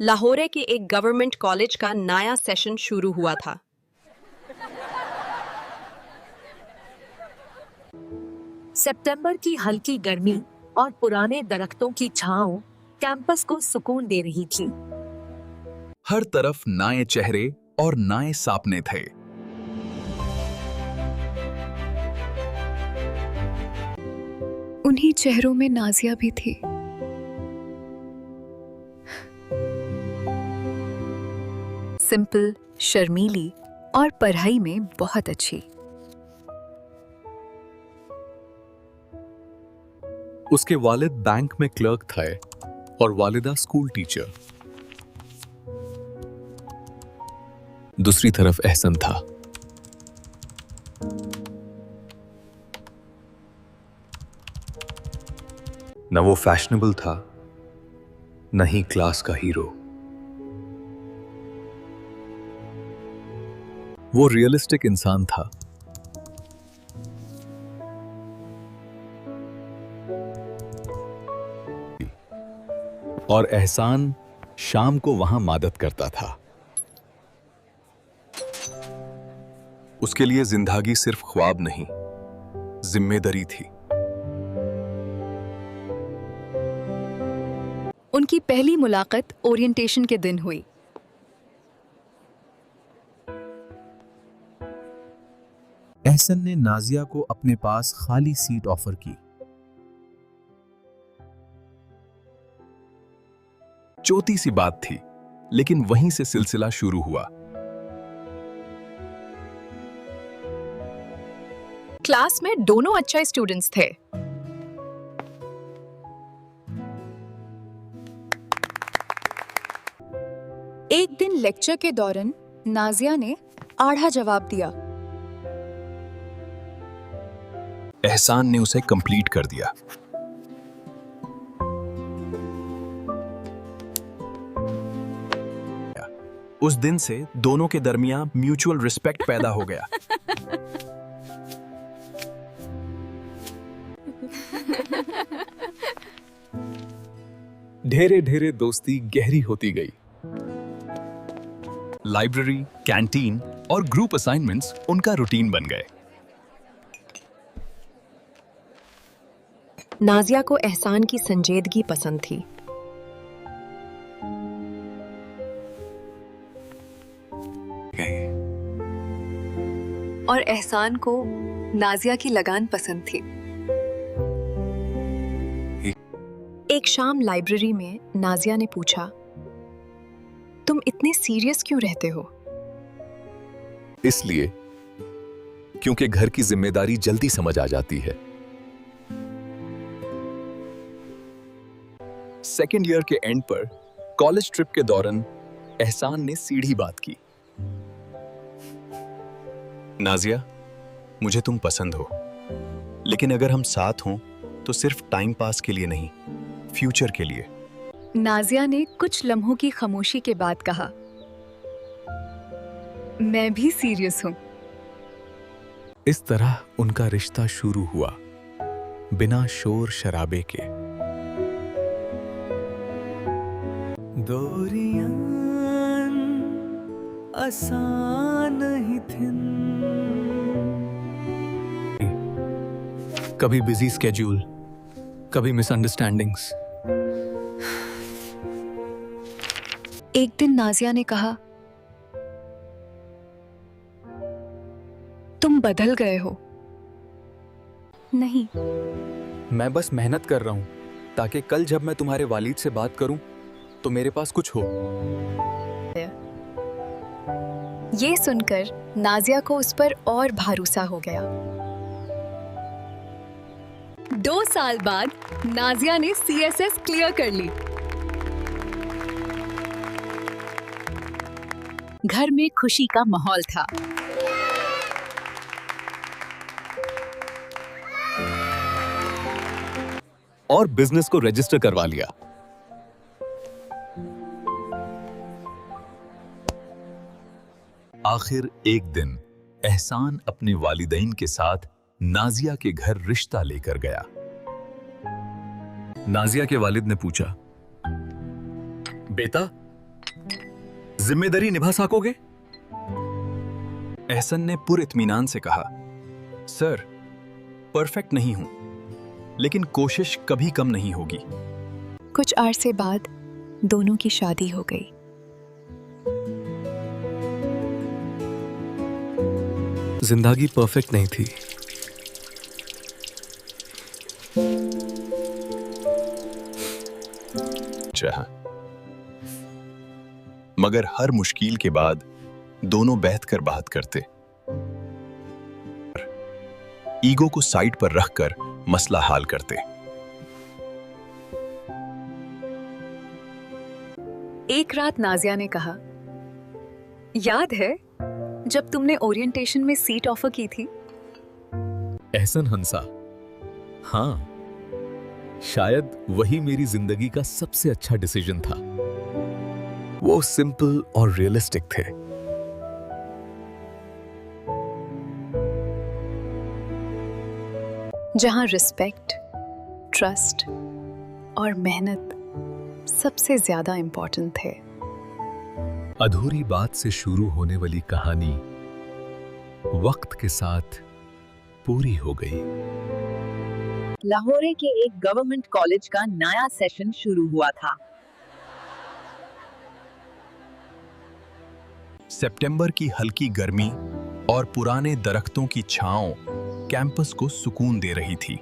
लाहौर के एक government college का नया सेशन शुरू हुआ था। सितंबर की हल्की गर्मी और पुराने दरख्तों की छांव कैंपस को सुकून दे रही थी। हर तरफ नए चेहरे और नए सपने थे। उन्हीं चेहरों में नाजिया भी थी। सिंपल, शर्मीली और पढ़ाई में बहुत अच्छी। उसके वालिद बैंक में क्लर्क थे और वालिदा स्कूल टीचर। दूसरी तरफ एहसन था। न वो फैशनेबल था, न ही क्लास का हीरो। वो रियलिस्टिक इंसान था। और एहसान शाम को वहां मदद करता था। उसके लिए जिंदगी सिर्फ ख्वाब नहीं, जिम्मेदारी थी। उनकी पहली मुलाकात ओरिएंटेशन के दिन हुई। एहसन ने नाजिया को अपने पास खाली सीट ऑफर की। छोटी सी बात थी, लेकिन वहीं से सिलसिला शुरू हुआ। क्लास में दोनों अच्छे स्टूडेंट्स थे। एक दिन लेक्चर के दौरान नाजिया ने आधा जवाब दिया। एहसान ने उसे कंप्लीट कर दिया। उस दिन से दोनों के दरमियान म्यूचुअल रिस्पेक्ट पैदा हो गया। ढेरे ढेरे दोस्ती गहरी होती गई। लाइब्रेरी, कैंटीन और ग्रुप असाइनमेंट्स उनका रूटीन बन गए। नाजिया को एहसान की संजीदगी पसंद थी। और एहसान को नाजिया की लगान पसंद थी। एक शाम लाइब्रेरी में नाजिया ने पूछा, तुम इतने सीरियस क्यों रहते हो? इसलिए क्योंकि घर की जिम्मेदारी जल्दी समझ आ जाती है। सेकेंड ईयर के एंड पर कॉलेज ट्रिप के दौरान एहसान ने सीधी बात की। नाजिया, मुझे तुम पसंद हो, लेकिन अगर हम साथ हों तो सिर्फ टाइम पास के लिए नहीं, फ्यूचर के लिए। नाजिया ने कुछ लम्हों की खामोशी के बाद कहा, मैं भी सीरियस हूं। इस तरह उनका रिश्ता शुरू हुआ, बिना शोर शराबे के। दोरियां आसान ही थिन। कभी बिजी स्केड्यूल, कभी मिसअंडरस्टैंडिंग्स। एक दिन नाजिया ने कहा, तुम बदल गए हो। नहीं, मैं बस मेहनत कर रहा हूं ताकि कल जब मैं तुम्हारे वालिद से बात करूं तो मेरे पास कुछ हो। ये सुनकर नाजिया को उस पर और भरोसा हो गया। 2 साल बाद नाजिया ने CSS क्लियर कर ली। घर में खुशी का माहौल था। और बिजनेस को रजिस्टर करवा लिया। आखिर एक दिन एहसान अपने वालिदैन के साथ नाजिया के घर रिश्ता लेकर गया। नाजिया के वालिद ने पूछा, बेटा जिम्मेदारी निभा सकोगे? एहसन ने पुर इत्मीनान से कहा, सर, परफेक्ट नहीं हूं, लेकिन कोशिश कभी कम नहीं होगी। कुछ अरसे बाद दोनों की शादी हो गई। जिंदगी परफेक्ट नहीं थी। चाहा, मगर हर मुश्किल के बाद दोनों बैठकर बात करते, ईगो को साइड पर रखकर मसला हल करते। एक रात नाजिया ने कहा, याद है जब तुमने ओरिएंटेशन में सीट ऑफर की थी? एहसन हंसा, हाँ, शायद वही मेरी जिंदगी का सबसे अच्छा डिसीजन था। वो सिंपल और रियलिस्टिक थे। जहां रिस्पेक्ट, ट्रस्ट और मेहनत सबसे ज्यादा इंपॉर्टेंट थे। अधूरी बात से शुरू होने वाली कहानी वक्त के साथ पूरी हो गई। लाहौर के एक गवर्नमेंट कॉलेज का नया सेशन शुरू हुआ था। सितंबर की हल्की गर्मी और पुराने दरख्तों की छांव कैंपस को सुकून दे रही थी।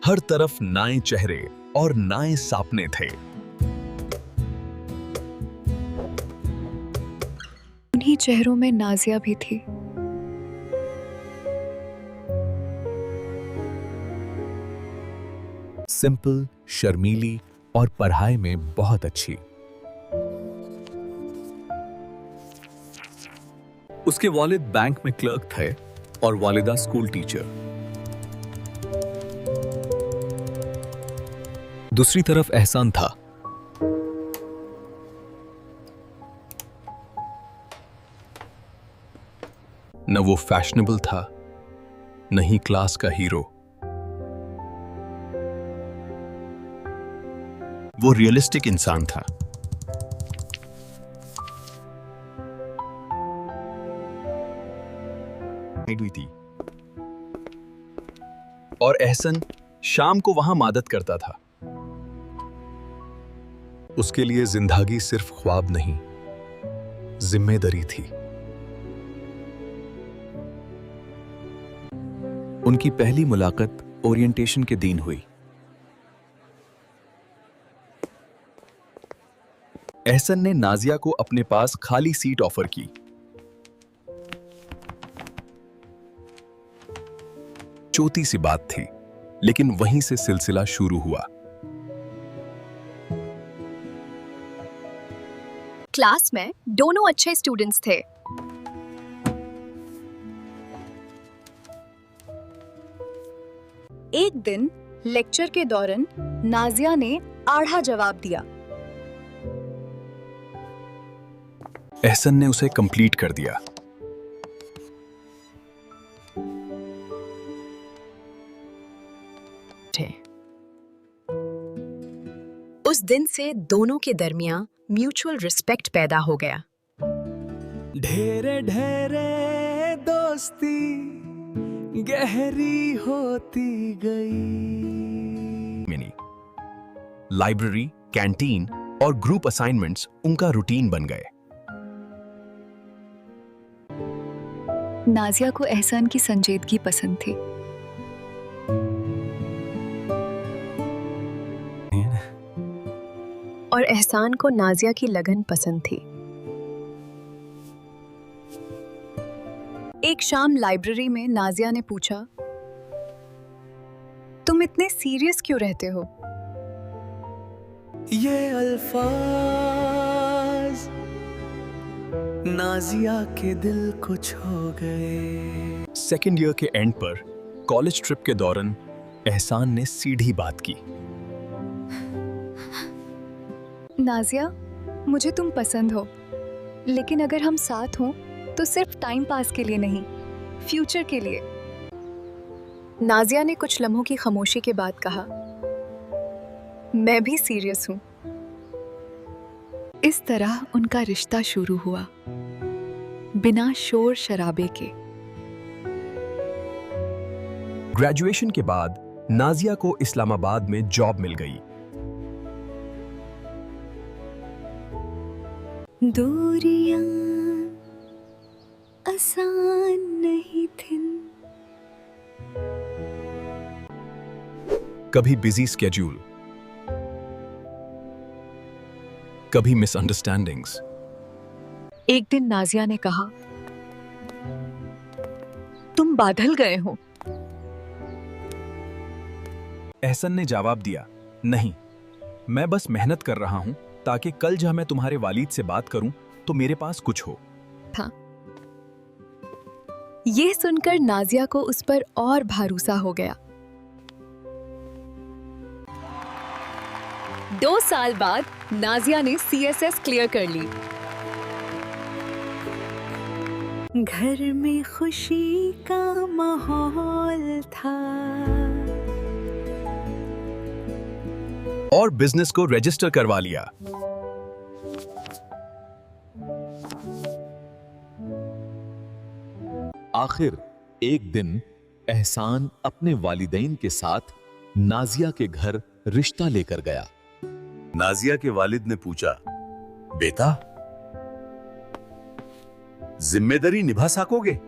हर तरफ नए चेहरे और नए सपने थे। उन्हीं चेहरों में नाजिया भी थी। सिंपल, शर्मीली और पढ़ाई में बहुत अच्छी। उसके वालिद बैंक में क्लर्क थे और वालिदा स्कूल टीचर। दूसरी तरफ एहसान था। न वो फैशनेबल था, न ही क्लास का हीरो। वो रियलिस्टिक इंसान था। हुई थी और एहसन शाम को वहां मदद करता था। उसके लिए जिंदगी सिर्फ ख्वाब नहीं, जिम्मेदारी थी। उनकी पहली मुलाकात ओरिएंटेशन के दिन हुई। एहसन ने नाजिया को अपने पास खाली सीट ऑफर की। छोटी सी बात थी, लेकिन वहीं से सिलसिला शुरू हुआ। क्लास में दोनों अच्छे स्टूडेंट्स थे। एक दिन लेक्चर के दौरान नाजिया ने आधा जवाब दिया। एहसन ने उसे कंप्लीट कर दिया। उस दिन से दोनों के दरमियान म्यूचुअल रिस्पेक्ट पैदा हो गया। ढेरे ढेरे दोस्ती गहरी होती गई। मिनी लाइब्रेरी, कैंटीन और ग्रुप असाइनमेंट्स उनका रूटीन बन गए। नाजिया को एहसान की संजीदगी पसंद थी। और एहसान को नाजिया की लगन पसंद थी। एक शाम लाइब्रेरी में नाजिया ने पूछा, तुम इतने सीरियस क्यों रहते हो? ये अल्फाज नाजिया के दिल को छू गए। सेकेंड ईयर के एंड पर कॉलेज ट्रिप के दौरान एहसान ने सीधी बात की। नाजिया, मुझे तुम पसंद हो, लेकिन अगर हम साथ हों तो सिर्फ टाइम पास के लिए नहीं, फ्यूचर के लिए। नाजिया ने कुछ लम्हों की खामोशी के बाद कहा, मैं भी सीरियस हूं। इस तरह उनका रिश्ता शुरू हुआ, बिना शोर शराबे के। ग्रेजुएशन के बाद नाजिया को इस्लामाबाद में जॉब मिल गई। दूरियां आसान नहीं थी। कभी बिजी स्केड्यूल, कभी मिसअंडरस्टैंडिंग्स। एक दिन नाजिया ने कहा, तुम बादल गए हो। एहसन ने जवाब दिया, नहीं, मैं बस मेहनत कर रहा हूं ताकि कल जब मैं तुम्हारे वालिद से बात करूं तो मेरे पास कुछ हो। ये सुनकर नाजिया को उस पर और भरोसा हो गया। 2 साल बाद नाजिया ने CSS क्लियर कर ली। घर में खुशी का माहौल था और बिजनेस को रजिस्टर करवा लिया। आखिर एक दिन एहसान अपने वालिदैन के साथ नाजिया के घर रिश्ता लेकर गया। नाजिया के वालिद ने पूछा, बेटा, जिम्मेदारी निभा सकोगे?